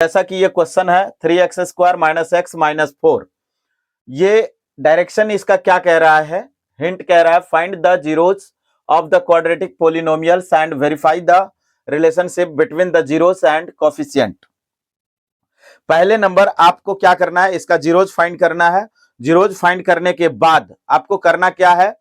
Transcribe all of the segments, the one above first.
जैसा कि ये क्वेश्चन है 3x² - x - 4, ये डायरेक्शन इसका क्या कह रहा है, हिंट कह रहा है find the zeros of the quadratic polynomials and verify the relationship between the zeros and coefficient. पहले नंबर आपको क्या करना है, इसका जीरोज फाइंड करना है। जीरोज फाइंड करने के बाद आपको करना क्या है,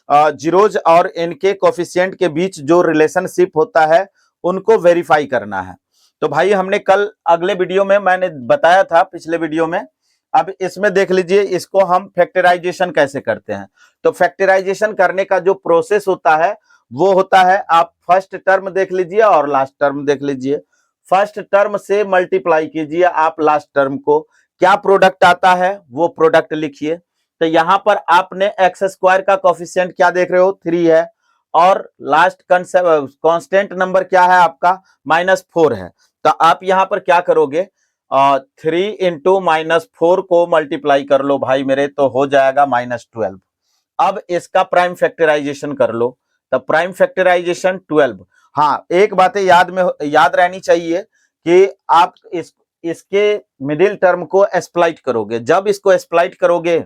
जीरोज और इनके कोफिशिएंट के बीच जो रिलेशनशिप होता है उनको वेरीफाई करना है। तो भाई हमने कल अगले वीडियो में मैंने बताया था, पिछले वीडियो में। अब इसमें देख लीजिए, इसको हम फैक्टराइजेशन कैसे करते हैं। तो फैक्टराइजेशन करने का जो प्रोसेस होता है वो होता है, आप फर्स्ट टर्म देख लीजिए और लास्ट टर्म देख लीजिए। फर्स्ट टर्म से मल्टीप्लाई कीजिए आप लास्ट टर्म को, क्या प्रोडक्ट आता है वो प्रोडक्ट लिखिए। तो यहां पर आपने x² का कोफिशिएंट क्या देख रहे हो, 3 है, और लास्ट कांस्टेंट नंबर क्या है आपका, -4 है। तो आप यहां पर क्या करोगे, 3 इंटू -4 को मल्टीप्लाई कर लो भाई मेरे, तो हो जाएगा -12। अब इसका प्राइम फैक्टराइजेशन कर लो, तो प्राइम फैक्टराइजेशन 12। हाँ, एक बात याद रहनी चाहिए कि आप इसके मिडिल टर्म को एक्सप्लॉइट करोगे। जब इसको एक्सप्लॉइट करोगे,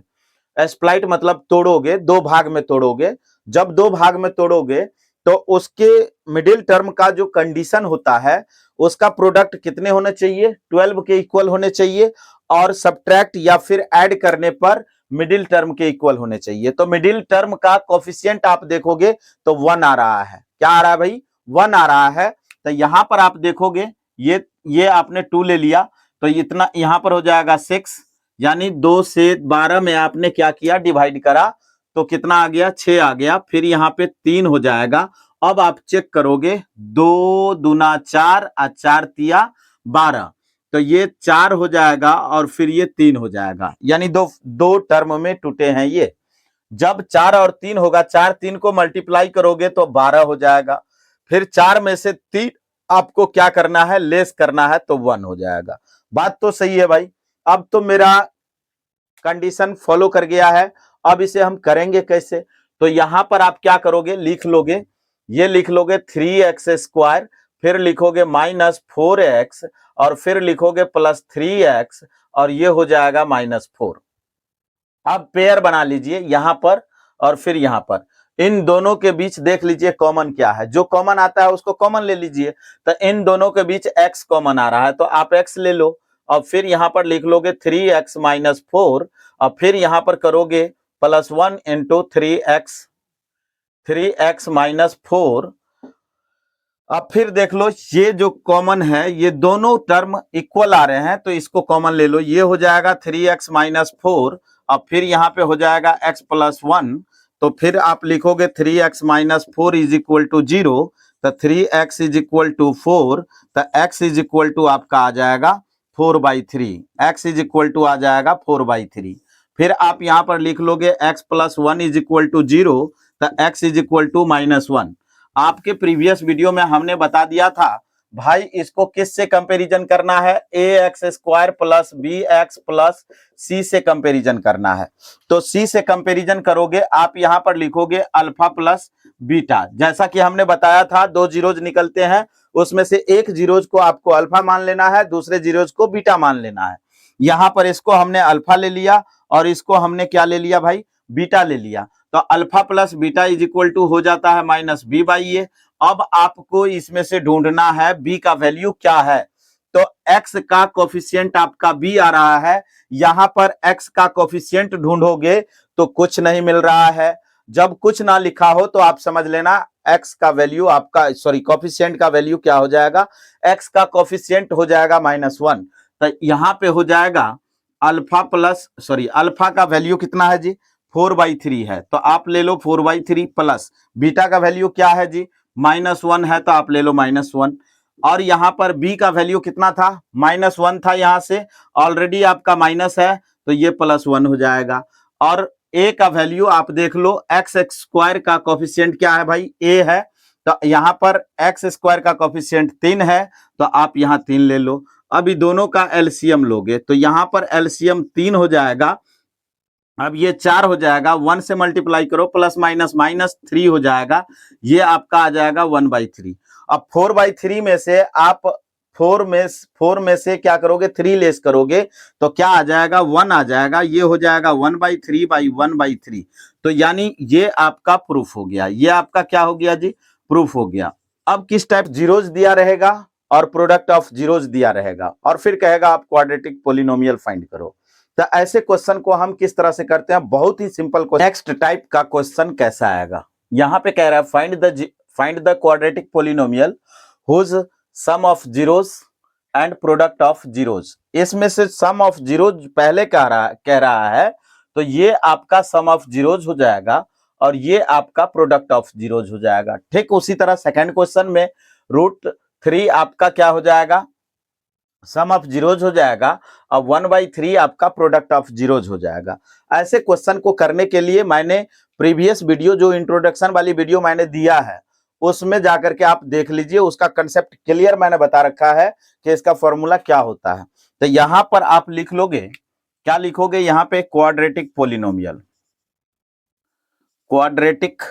एक्सप्लॉइट मतलब तोड़ोगे, 2 भाग में तोड़ोगे। जब 2 भाग में तोड़ोगे तो उसके मिडिल टर्म का जो कंडीशन होता है उसका प्रोडक्ट कितने होने चाहिए, 12 के इक्वल होने चाहिए, और सब्ट्रैक्ट या फिर ऐड करने पर मिडिल टर्म के इक्वल होने चाहिए। तो मिडिल टर्म का कोफिशिएंट आप देखोगे तो 1 आ रहा है। क्या आ रहा है भाई, 1 आ रहा है। तो यहां पर आप देखोगे, ये आपने 2 ले लिया, तो इतना यहां पर हो जाएगा 6, यानी 2 से 12 में आपने क्या किया, डिवाइड करा, तो कितना आ गया, 6 आ गया। फिर यहाँ पे 3 हो जाएगा। अब आप चेक करोगे, 2 दूना 4 और 4 तिया 12, तो ये 4 हो जाएगा और फिर ये 3 हो जाएगा, यानी दो टर्म में टूटे हैं ये। जब 4 और 3 होगा, 4 3 को मल्टीप्लाई करोगे तो 12 हो जाएगा। फिर 4 में से 3 आपको क्या करना है, लेस करना है, तो 1 हो जाएगा। बात तो सही है भाई। अब तो मेरा कंडीशन फॉलो कर गया है। अब इसे हम करेंगे कैसे, तो यहां पर आप क्या करोगे, लिख लोगे, ये लिख लोगे 3x², फिर लिखोगे -4x, और फिर लिखोगे +3x, और ये हो जाएगा -4। अब पेयर बना लीजिए यहां पर और फिर यहां पर, इन दोनों के बीच देख लीजिए कॉमन क्या है, जो कॉमन आता है उसको कॉमन ले लीजिए। तो इन दोनों के बीच x कॉमन आ रहा है, तो आप x ले लो, और फिर यहां पर लिख लोगे 3x - 4, और फिर यहां पर करोगे +1 इंटू 3x - 4। अब फिर देख लो, ये जो कॉमन है, ये दोनों टर्म इक्वल आ रहे हैं, तो इसको कॉमन ले लो, ये हो जाएगा 3x - 4, और फिर यहाँ पे हो जाएगा x + 1, तो फिर आप लिखोगे 3x - 4 = 0, तो 3x = 4, तो x = आपका आ जाएगा 4/3, x = आ जाएगा 4/3। फिर आप यहाँ पर लिख लोगे x + 1 = 0, तो x = -1। आपके प्रीवियस वीडियो में हमने बता दिया था भाई, इसको किससे कंपैरिजन करना है, ax² + bx + c से कंपैरिजन करना है। तो c से कंपैरिजन करोगे, आप यहां पर लिखोगे अल्फा प्लस बीटा। जैसा कि हमने बताया था, 2 जीरोज निकलते हैं, उसमें से एक जीरोज को आपको अल्फा मान लेना है, दूसरे जीरोज को बीटा मान लेना है। यहां पर इसको हमने अल्फा ले लिया और इसको हमने क्या ले लिया भाई, बीटा ले लिया। तो अल्फा प्लस बीटा = हो जाता है -b/a। अब आपको इसमें से ढूंढना है b का वैल्यू क्या है। तो x का कोफिशिएंट आपका b आ रहा है, यहां पर x का कोफिशिएंट ढूंढोगे तो कुछ नहीं मिल रहा है। जब कुछ ना लिखा हो तो आप समझ लेना x का वैल्यू आपका, सॉरी, कोफिशिएंट का वैल्यू क्या हो जाएगा, x का कोफिशिएंट हो जाएगा -1। तो यहां पे हो जाएगा अल्फा का वैल्यू कितना है जी, 4/3 है, तो आप ले लो 4/3, प्लस बीटा का वैल्यू क्या है जी, -1 है, तो आप ले लो -1। और यहां पर b का वैल्यू कितना था, -1 था, यहां से ऑलरेडी आपका माइनस है, तो ये +1 हो जाएगा। और a का वैल्यू आप देख लो, x² का कोफिशिएंट क्या है भाई, a है, तो यहां पर x² का कोफिशिएंट 3 है, तो आप यहां 3 ले लो। अभी दोनों का एलसीएम लोगे तो यहां पर एलसीएम 3 हो जाएगा। अब ये 4 हो जाएगा, 1 से मल्टीप्लाई करो, +- -3 हो जाएगा, ये आपका आ जाएगा 1/3। अब 4/3 में से आप 4 में से क्या करोगे, 3 लेस करोगे तो क्या आ जाएगा, 1 आ जाएगा। ये हो जाएगा 1/3/1/3। तो यानी ये आपका प्रूफ हो गया, ये आपका क्या हो गया जी, प्रूफ हो गया। अब किस टाइप, जीरोज दिया रहेगा और प्रोडक्ट ऑफ जीरोज दिया रहेगा और फिर कहेगा आप क्वाड्रेटिक पोलिनोमियल फाइंड करो। तो ऐसे क्वेश्चन को हम किस तरह से करते हैं, बहुत ही सिंपल क्वेश्चन। नेक्स्ट टाइप का क्वेश्चन कैसा आएगा, यहां पे कह रहा है find the quadratic polynomial whose sum of zeros and product of zeros. इसमें से सम ऑफ जीरोज पहले कह रहा है, तो ये आपका सम ऑफ जीरोज हो जाएगा और ये आपका प्रोडक्ट ऑफ जीरोज हो जाएगा। ठीक उसी तरह सेकंड क्वेश्चन में √3 आपका क्या हो जाएगा, सम ऑफ जीरोज हो जाएगा और 1/3 आपका प्रोडक्ट ऑफ जीरोज हो जाएगा। ऐसे क्वेश्चन को करने के लिए मैंने प्रीवियस वीडियो, जो इंट्रोडक्शन वाली वीडियो मैंने दिया है, उसमें जाकर के आप देख लीजिए, उसका कंसेप्ट क्लियर मैंने बता रखा है कि इसका फॉर्मूला क्या होता है। तो यहां पर आप लिख लोगे, क्या लिखोगे यहां पे, quadratic polynomial. Quadratic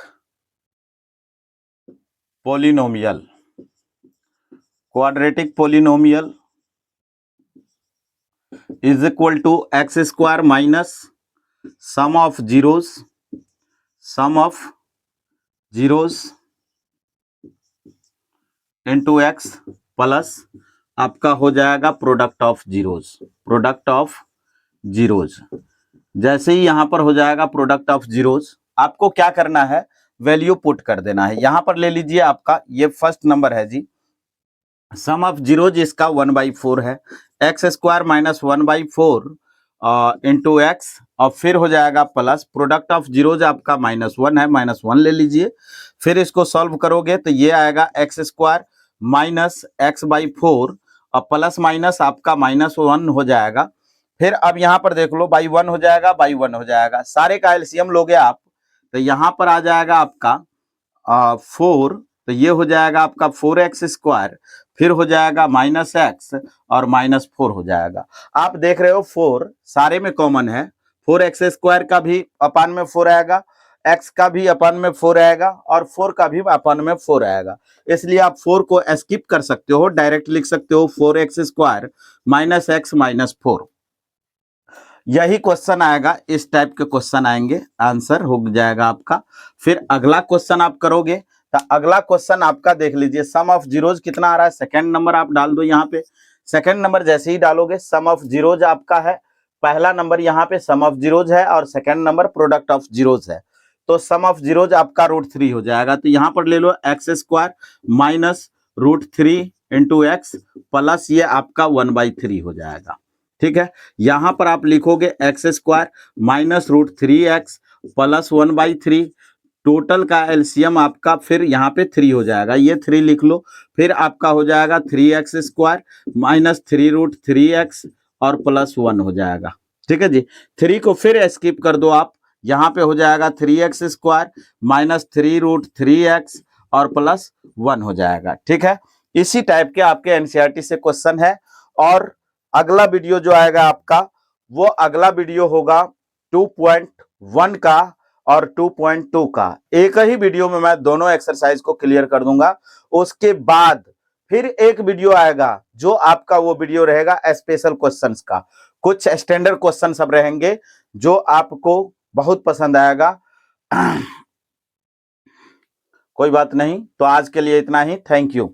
polynomial, quadratic polynomial is equal to x square minus sum of zeros into x plus आपका हो जाएगा प्रोडक्ट ऑफ जीरोज। जैसे ही यहां पर हो जाएगा प्रोडक्ट ऑफ जीरोज, आपको क्या करना है, वैल्यू पुट कर देना है। यहां पर ले लीजिए, आपका ये फर्स्ट नंबर है जी, सम ऑफ जीरोज इसका 1/4 है, x square minus 1/4 into x और फिर हो जाएगा प्लस प्रोडक्ट ऑफ जीरोज आपका -1 है, -1 ले लीजिए। फिर इसको सॉल्व करोगे तो ये आएगा एक्स स्क्वायर माइनस x/4 और प्लस माइनस आपका -1 हो जाएगा। फिर अब यहां पर देख लो, बाई 1 हो जाएगा, बाई 1 हो जाएगा, सारे का एलसीएम लोगे आप तो यहां पर आ जाएगा आपका 4, तो ये हो जाएगा आपका 4x स्क्वायर, फिर हो जाएगा -x और -4 हो जाएगा। आप देख रहे हो 4 सारे में कॉमन है, 4x स्क्वायर का भी अपान में 4 आएगा, x का भी अपान में 4 आएगा और 4 का भी अपान में 4 आएगा। इसलिए आप 4 को स्किप कर सकते हो, डायरेक्ट लिख सकते हो 4x square minus x minus 4। यही क्वेश्चन आएगा, इस टाइप के क्वेश्चन आएंगे, आंसर हो जाएगा आपका। फिर अगला क्वेश्चन आप करोगे तो अगला क्वेश्चन आपका देख लीजिए, सम ऑफ जीरोज कितना आ रहा है, सेकंड नंबर आप डाल दो यहाँ पे। सेकंड नंबर जैसे ही डालोगे, सम ऑफ जीरोज आपका है, पहला नंबर यहाँ पे सम ऑफ जीरोज है और second number product of zeros है। तो सम ऑफ जीरोज आपका √3 हो जाएगा। तो यहाँ पर ले लो x square minus √3 into x plus ये आपका 1/3 हो जाएगा। ठीक है, यहां पर आप लिखोगे x square minus √3x plus 1/3, total का एलसीएम आपका फिर यहाँ पे 3 हो जाएगा, ये 3 लिख लो। फिर आपका हो जाएगा 3x स्क्वायर माइनस 3√3x और प्लस 1 हो जाएगा। ठीक है जी, 3 को फिर स्किप कर दो आप, यहाँ पे हो जाएगा 3x स्क्वायर माइनस 3√3x और प्लस 1 हो जाएगा। ठीक है, इसी टाइप के आपके एनसीईआरटी से क्वेश्चन है। और अगला वीडियो जो आएगा आपका, वो अगला वीडियो होगा 2.1 का और 2.2 का। एक ही वीडियो में मैं दोनों एक्सरसाइज को क्लियर कर दूंगा। उसके बाद फिर एक वीडियो आएगा, जो आपका वो वीडियो रहेगा स्पेशल क्वेश्चंस का। कुछ स्टैंडर्ड क्वेश्चन सब रहेंगे जो आपको बहुत पसंद आएगा। कोई बात नहीं, तो आज के लिए इतना ही, थैंक यू।